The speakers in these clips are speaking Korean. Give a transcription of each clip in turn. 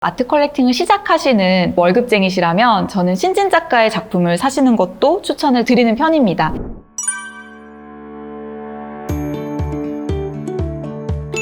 아트 컬렉팅을 시작하시는 월급쟁이시라면 저는 신진 작가의 작품을 사시는 것도 추천을 드리는 편입니다.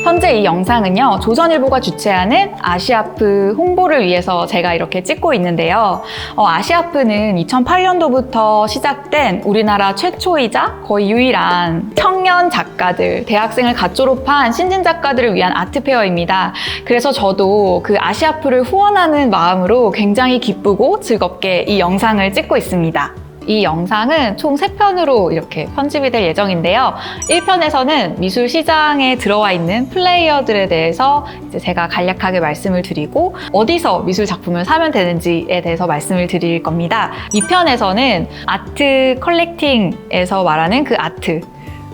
현재 이 영상은요, 조선일보가 주최하는 아시아프 홍보를 위해서 제가 이렇게 찍고 있는데요. 아시아프는 2008년도부터 시작된 우리나라 최초이자 거의 유일한 청년 작가들, 대학생을 갓 졸업한 신진 작가들을 위한 아트페어입니다. 그래서 저도 그 아시아프를 후원하는 마음으로 굉장히 기쁘고 즐겁게 이 영상을 찍고 있습니다. 이 영상은 총 3편으로 이렇게 편집이 될 예정인데요. 1편에서는 미술 시장에 들어와 있는 플레이어들에 대해서 이제 제가 간략하게 말씀을 드리고 어디서 미술 작품을 사면 되는지에 대해서 말씀을 드릴 겁니다. 2편에서는 아트 컬렉팅에서 말하는 그 아트,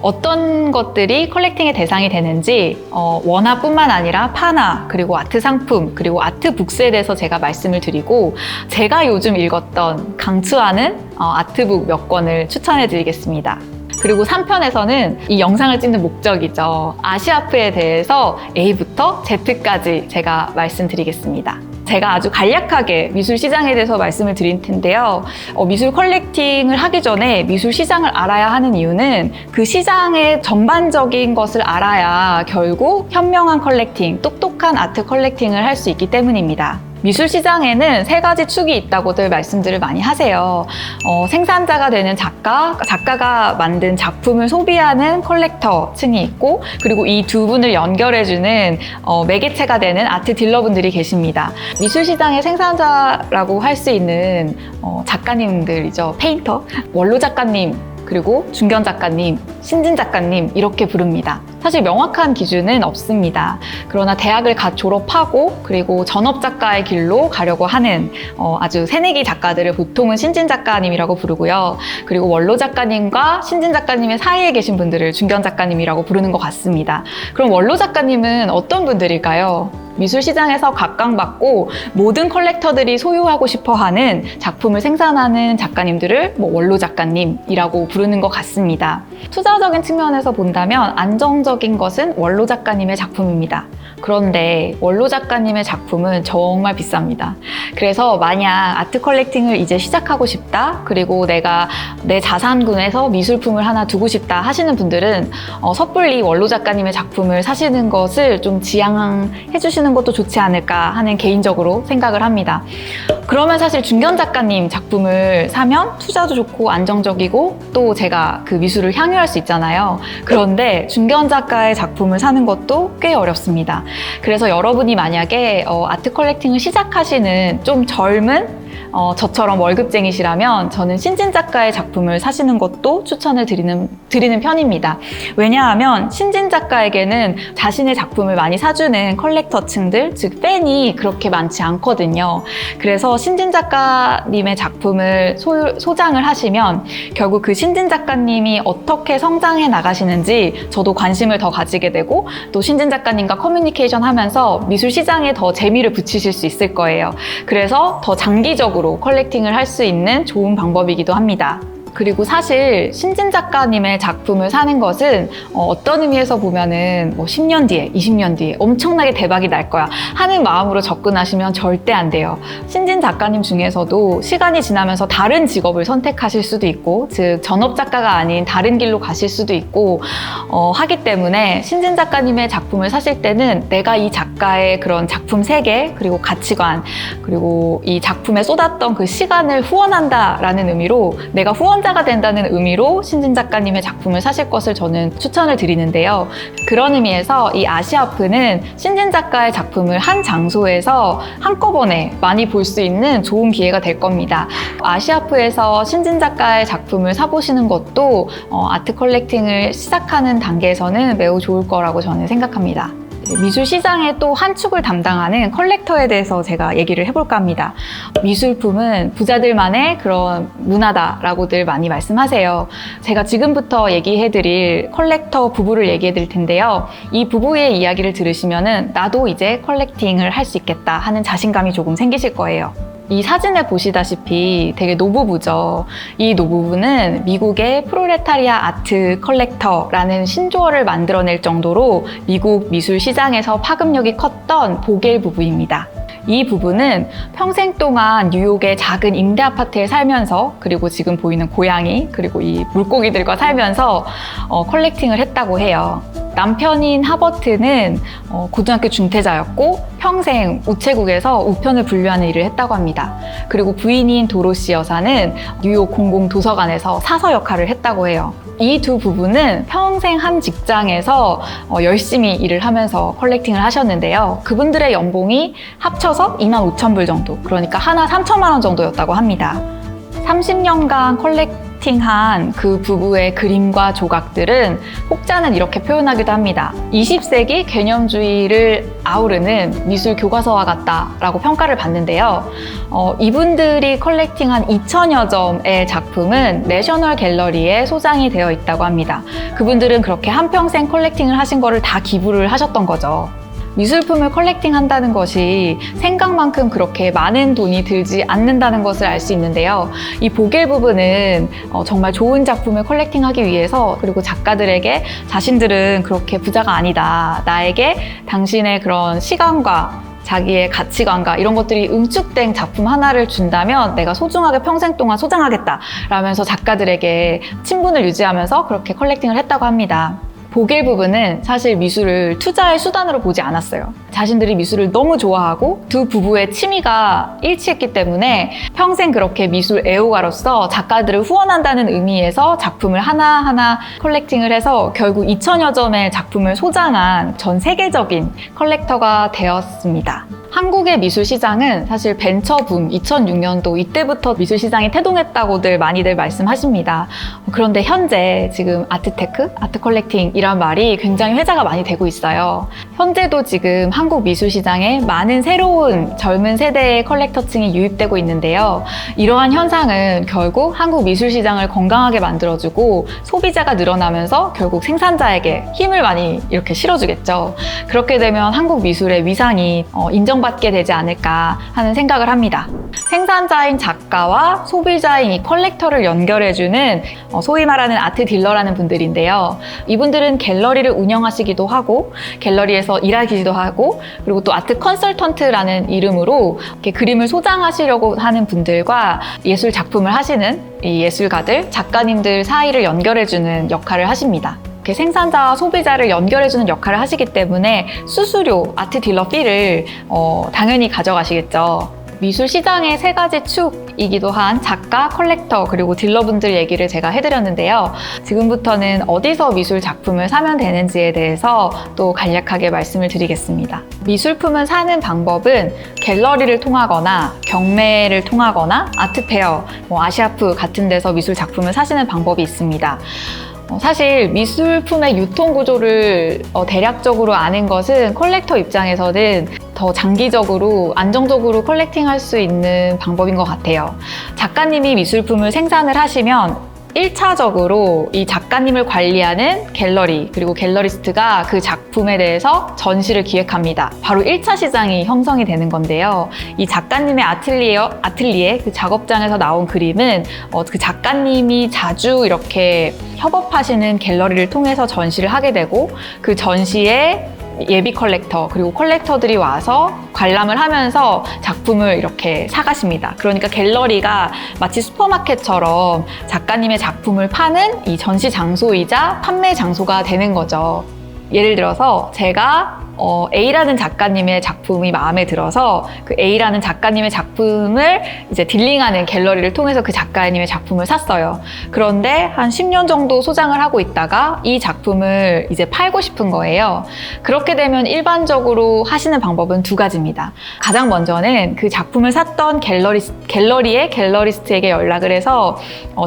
어떤 것들이 컬렉팅의 대상이 되는지 원화뿐만 아니라 파나, 그리고 아트 상품, 그리고 아트북스에 대해서 제가 말씀을 드리고 제가 요즘 읽었던 강추하는 아트북 몇 권을 추천해 드리겠습니다. 그리고 3편에서는 이 영상을 찍는 목적이죠. 아시아프에 대해서 A부터 Z까지 제가 말씀드리겠습니다. 제가 아주 간략하게 미술 시장에 대해서 말씀을 드릴 텐데요. 미술 컬렉팅을 하기 전에 미술 시장을 알아야 하는 이유는 그 시장의 전반적인 것을 알아야 결국 현명한 컬렉팅, 똑똑한 아트 컬렉팅을 할 수 있기 때문입니다. 미술 시장에는 3가지 축이 있다고들 말씀들을 많이 하세요. 생산자가 되는 작가, 작가가 만든 작품을 소비하는 컬렉터 층이 있고, 그리고 이 두 분을 연결해주는 매개체가 되는 아트 딜러분들이 계십니다. 미술 시장의 생산자라고 할 수 있는 작가님들이죠. 페인터, 원로 작가님, 그리고 중견 작가님, 신진 작가님 이렇게 부릅니다. 사실 명확한 기준은 없습니다. 그러나 대학을 갓 졸업하고 그리고 전업 작가의 길로 가려고 하는 아주 새내기 작가들을 보통은 신진 작가님이라고 부르고요. 그리고 원로 작가님과 신진 작가님의 사이에 계신 분들을 중견 작가님이라고 부르는 것 같습니다. 그럼 원로 작가님은 어떤 분들일까요? 미술 시장에서 각광받고 모든 컬렉터들이 소유하고 싶어하는 작품을 생산하는 작가님들을 원로 작가님이라고 부르는 것 같습니다. 투자적인 측면에서 본다면 안정적인 것은 원로 작가님의 작품입니다. 그런데 원로 작가님의 작품은 정말 비쌉니다. 그래서 만약 아트 컬렉팅을 이제 시작하고 싶다, 그리고 내가 내 자산군에서 미술품을 하나 두고 싶다 하시는 분들은 섣불리 원로 작가님의 작품을 사시는 것을 좀 지양해 주시는 것도 좋지 않을까 하는 개인적으로 생각을 합니다. 그러면 사실 중견 작가님 작품을 사면 투자도 좋고 안정적이고 또 제가 그 미술을 향유할 수 있잖아요. 그런데 중견 작가의 작품을 사는 것도 꽤 어렵습니다. 그래서 여러분이 만약에 아트 컬렉팅을 시작하시는 좀 젊은 저처럼 월급쟁이시라면 저는 신진 작가의 작품을 사시는 것도 추천을 드리는 편입니다. 왜냐하면 신진 작가에게는 자신의 작품을 많이 사주는 컬렉터층들, 즉 팬이 그렇게 많지 않거든요. 그래서 신진 작가님의 작품을 소장을 하시면 결국 그 신진 작가님이 어떻게 성장해 나가시는지 저도 관심을 더 가지게 되고 또 신진 작가님과 커뮤니케이션 하면서 미술 시장에 더 재미를 붙이실 수 있을 거예요. 그래서 더 장기적으로 컬렉팅을 할 수 있는 좋은 방법이기도 합니다. 그리고 사실 신진 작가님의 작품을 사는 것은 어떤 의미에서 보면은 10년 뒤에, 20년 뒤에 엄청나게 대박이 날 거야 하는 마음으로 접근하시면 절대 안 돼요. 신진 작가님 중에서도 시간이 지나면서 다른 직업을 선택하실 수도 있고, 즉 전업 작가가 아닌 다른 길로 가실 수도 있고 하기 때문에 신진 작가님의 작품을 사실 때는 내가 이 작가의 그런 작품 세계, 그리고 가치관, 그리고 이 작품에 쏟았던 그 시간을 후원한다라는 의미로, 내가 후원자가 된다는 의미로 신진 작가님의 작품을 사실 것을 저는 추천을 드리는데요. 그런 의미에서 이 아시아프는 신진 작가의 작품을 한 장소에서 한꺼번에 많이 볼 수 있는 좋은 기회가 될 겁니다. 아시아프에서 신진 작가의 작품을 사보시는 것도 아트 컬렉팅을 시작하는 단계에서는 매우 좋을 거라고 저는 생각합니다. 미술 시장의 또 한 축을 담당하는 컬렉터에 대해서 제가 얘기를 해볼까 합니다. 미술품은 부자들만의 그런 문화다라고들 많이 말씀하세요. 제가 지금부터 얘기해드릴 컬렉터 부부를 얘기해드릴 텐데요. 이 부부의 이야기를 들으시면은 나도 이제 컬렉팅을 할 수 있겠다 하는 자신감이 조금 생기실 거예요. 이 사진에 보시다시피 되게 노부부죠. 이 노부부는 미국의 프롤레타리아 아트 컬렉터라는 신조어를 만들어낼 정도로 미국 미술 시장에서 파급력이 컸던 보겔 부부입니다. 이 부부는 평생 동안 뉴욕의 작은 임대 아파트에 살면서, 그리고 지금 보이는 고양이, 그리고 이 물고기들과 살면서 컬렉팅을 했다고 해요. 남편인 하버트는 고등학교 중퇴자였고 평생 우체국에서 우편을 분류하는 일을 했다고 합니다. 그리고 부인인 도로시 여사는 뉴욕 공공도서관에서 사서 역할을 했다고 해요. 이 두 부부는 평생 한 직장에서 열심히 일을 하면서 컬렉팅을 하셨는데요. 그분들의 연봉이 합쳐서 25,000불 정도, 그러니까 하나 3천만 원 정도였다고 합니다. 30년간 컬렉팅한 그 부부의 그림과 조각들은 혹자는 이렇게 표현하기도 합니다. 20세기 개념주의를 아우르는 미술 교과서와 같다라고 평가를 받는데요. 이분들이 컬렉팅한 2,000여 점의 작품은 내셔널 갤러리에 소장이 되어 있다고 합니다. 그분들은 그렇게 한평생 컬렉팅을 하신 거를 다 기부를 하셨던 거죠. 미술품을 컬렉팅한다는 것이 생각만큼 그렇게 많은 돈이 들지 않는다는 것을 알 수 있는데요. 이 보겔 부부는 정말 좋은 작품을 컬렉팅하기 위해서, 그리고 작가들에게 자신들은 그렇게 부자가 아니다, 나에게 당신의 그런 시간과 자기의 가치관과 이런 것들이 응축된 작품 하나를 준다면 내가 소중하게 평생 동안 소장하겠다 라면서 작가들에게 친분을 유지하면서 그렇게 컬렉팅을 했다고 합니다. 보겔 부부는 사실 미술을 투자의 수단으로 보지 않았어요. 자신들이 미술을 너무 좋아하고 두 부부의 취미가 일치했기 때문에 평생 그렇게 미술 애호가로서 작가들을 후원한다는 의미에서 작품을 하나하나 컬렉팅을 해서 결국 2,000여 점의 작품을 소장한 전 세계적인 컬렉터가 되었습니다. 한국의 미술 시장은 사실 벤처붐 2006년도 이때부터 미술 시장이 태동했다고들 많이들 말씀하십니다. 그런데 현재 지금 아트테크, 아트 컬렉팅 이란 말이 굉장히 회자가 많이 되고 있어요. 현재도 지금 한국 미술 시장에 많은 새로운 젊은 세대의 컬렉터층이 유입되고 있는데요. 이러한 현상은 결국 한국 미술 시장을 건강하게 만들어주고 소비자가 늘어나면서 결국 생산자에게 힘을 많이 이렇게 실어주겠죠. 그렇게 되면 한국 미술의 위상이 인정받게 되지 않을까 하는 생각을 합니다. 생산자인 작가와 소비자인 이 컬렉터를 연결해주는 소위 말하는 아트 딜러라는 분들인데요. 이분들은 갤러리를 운영하시기도 하고 갤러리에서 일하기도 하고, 그리고 또 아트 컨설턴트라는 이름으로 이렇게 그림을 소장하시려고 하는 분들과 예술 작품을 하시는 이 예술가들, 작가님들 사이를 연결해주는 역할을 하십니다. 이렇게 생산자와 소비자를 연결해주는 역할을 하시기 때문에 수수료, 아트 딜러 피를 당연히 가져가시겠죠. 미술 시장의 세 가지 축이기도 한 작가, 컬렉터, 그리고 딜러분들 얘기를 제가 해드렸는데요. 지금부터는 어디서 미술 작품을 사면 되는지에 대해서 또 간략하게 말씀을 드리겠습니다. 미술품을 사는 방법은 갤러리를 통하거나 경매를 통하거나 아트페어, 아시아프 같은 데서 미술 작품을 사시는 방법이 있습니다. 사실 미술품의 유통 구조를 대략적으로 아는 것은 컬렉터 입장에서는 더 장기적으로 안정적으로 컬렉팅할 수 있는 방법인 것 같아요. 작가님이 미술품을 생산을 하시면 1차적으로 이 작가님을 관리하는 갤러리, 그리고 갤러리스트가 그 작품에 대해서 전시를 기획합니다. 바로 1차 시장이 형성이 되는 건데요. 이 작가님의 아틀리에 그 작업장에서 나온 그림은 그 작가님이 자주 이렇게 협업하시는 갤러리를 통해서 전시를 하게 되고, 그 전시에 예비 컬렉터, 그리고 컬렉터들이 와서 관람을 하면서 작품을 이렇게 사가십니다. 그러니까 갤러리가 마치 슈퍼마켓처럼 작가님의 작품을 파는 이 전시 장소이자 판매 장소가 되는 거죠. 예를 들어서 제가 A라는 작가님의 작품이 마음에 들어서 그 A라는 작가님의 작품을 이제 딜링하는 갤러리를 통해서 그 작가님의 작품을 샀어요. 그런데 한 10년 정도 소장을 하고 있다가 이 작품을 이제 팔고 싶은 거예요. 그렇게 되면 일반적으로 하시는 방법은 두 가지입니다. 가장 먼저는 그 작품을 샀던 갤러리의 갤러리스트에게 연락을 해서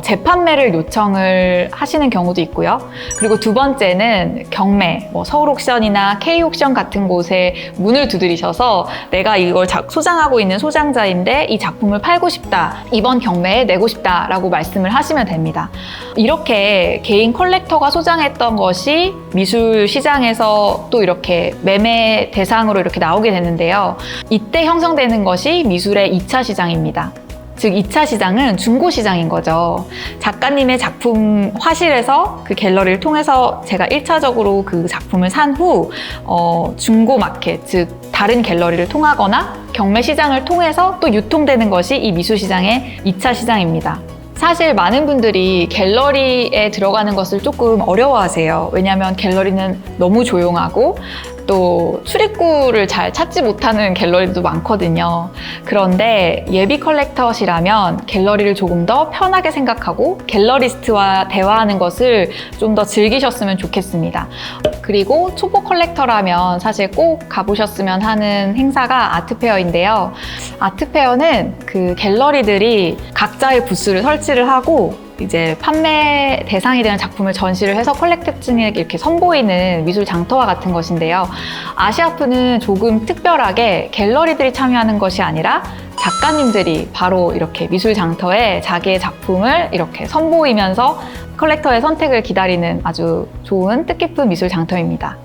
재판매를 요청을 하시는 경우도 있고요. 그리고 두 번째는 경매, 서울옥션이나 K옥션 같은 곳에 문을 두드리셔서 내가 이걸 소장하고 있는 소장자인데 이 작품을 팔고 싶다, 이번 경매에 내고 싶다라고 말씀을 하시면 됩니다. 이렇게 개인 컬렉터가 소장했던 것이 미술 시장에서 또 이렇게 매매 대상으로 이렇게 나오게 되는데요. 이때 형성되는 것이 미술의 2차 시장입니다. 즉 2차 시장은 중고 시장인 거죠. 작가님의 작품 화실에서 그 갤러리를 통해서 제가 1차적으로 그 작품을 산 후 중고 마켓, 즉 다른 갤러리를 통하거나 경매 시장을 통해서 또 유통되는 것이 이 미술 시장의 2차 시장입니다. 사실 많은 분들이 갤러리에 들어가는 것을 조금 어려워하세요. 왜냐하면 갤러리는 너무 조용하고 또 출입구를 잘 찾지 못하는 갤러리도 많거든요. 그런데 예비 컬렉터시라면 갤러리를 조금 더 편하게 생각하고 갤러리스트와 대화하는 것을 좀 더 즐기셨으면 좋겠습니다. 그리고 초보 컬렉터라면 사실 꼭 가보셨으면 하는 행사가 아트페어인데요. 아트페어는 그 갤러리들이 각자의 부스를 설치를 하고 이제 판매 대상이 되는 작품을 전시를 해서 컬렉터층에게 이렇게 선보이는 미술 장터와 같은 것인데요. 아시아프는 조금 특별하게 갤러리들이 참여하는 것이 아니라 작가님들이 바로 이렇게 미술 장터에 자기의 작품을 이렇게 선보이면서 컬렉터의 선택을 기다리는 아주 좋은 뜻깊은 미술 장터입니다.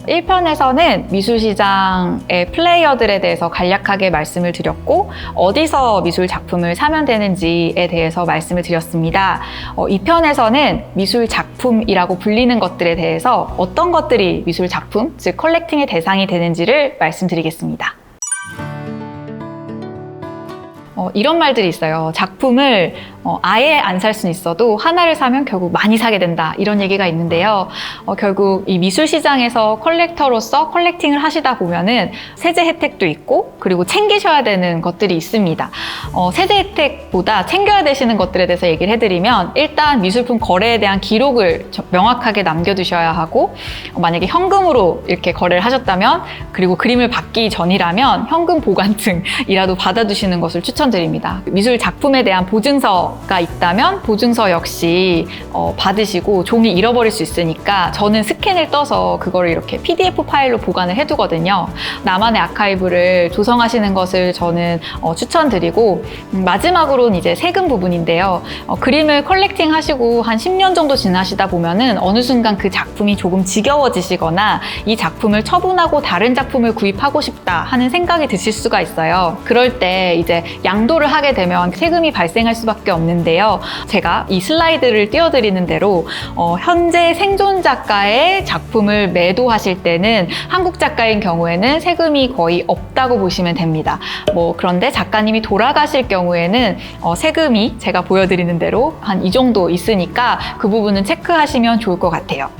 1편에서는 미술시장의 플레이어들에 대해서 간략하게 말씀을 드렸고 어디서 미술 작품을 사면 되는지에 대해서 말씀을 드렸습니다. 2편에서는 미술 작품이라고 불리는 것들에 대해서 어떤 것들이 미술 작품, 즉 컬렉팅의 대상이 되는지를 말씀드리겠습니다. 이런 말들이 있어요. 작품을 아예 안 살 수는 있어도 하나를 사면 결국 많이 사게 된다, 이런 얘기가 있는데요. 결국 이 미술 시장에서 컬렉터로서 컬렉팅을 하시다 보면은 세제 혜택도 있고 그리고 챙기셔야 되는 것들이 있습니다. 세제 혜택보다 챙겨야 되시는 것들에 대해서 얘기를 해드리면 일단 미술품 거래에 대한 기록을 명확하게 남겨두셔야 하고 만약에 현금으로 이렇게 거래를 하셨다면 그리고 그림을 받기 전이라면 현금 보관증이라도 받아두시는 것을 추천드립니다. 미술 작품에 대한 보증서가 있다면 보증서 역시 받으시고 종이 잃어버릴 수 있으니까 저는 스캔을 떠서 그거를 이렇게 PDF 파일로 보관을 해두거든요. 나만의 아카이브를 조성하시는 것을 저는 추천드리고 마지막으로는 이제 세금 부분인데요. 그림을 컬렉팅 하시고 한 10년 정도 지나시다 보면은 어느 순간 그 작품이 조금 지겨워지시거나 이 작품을 처분하고 다른 작품을 구입하고 싶다 하는 생각이 드실 수가 있어요. 그럴 때 이제 양도를 하게 되면 세금이 발생할 수밖에 없는데요. 제가 이 슬라이드를 띄워드리는 대로 현재 생존 작가의 작품을 매도하실 때는 한국 작가인 경우에는 세금이 거의 없다고 보시면 됩니다. 그런데 작가님이 돌아가실 경우에는 세금이 제가 보여드리는 대로 한 이 정도 있으니까 그 부분은 체크하시면 좋을 것 같아요.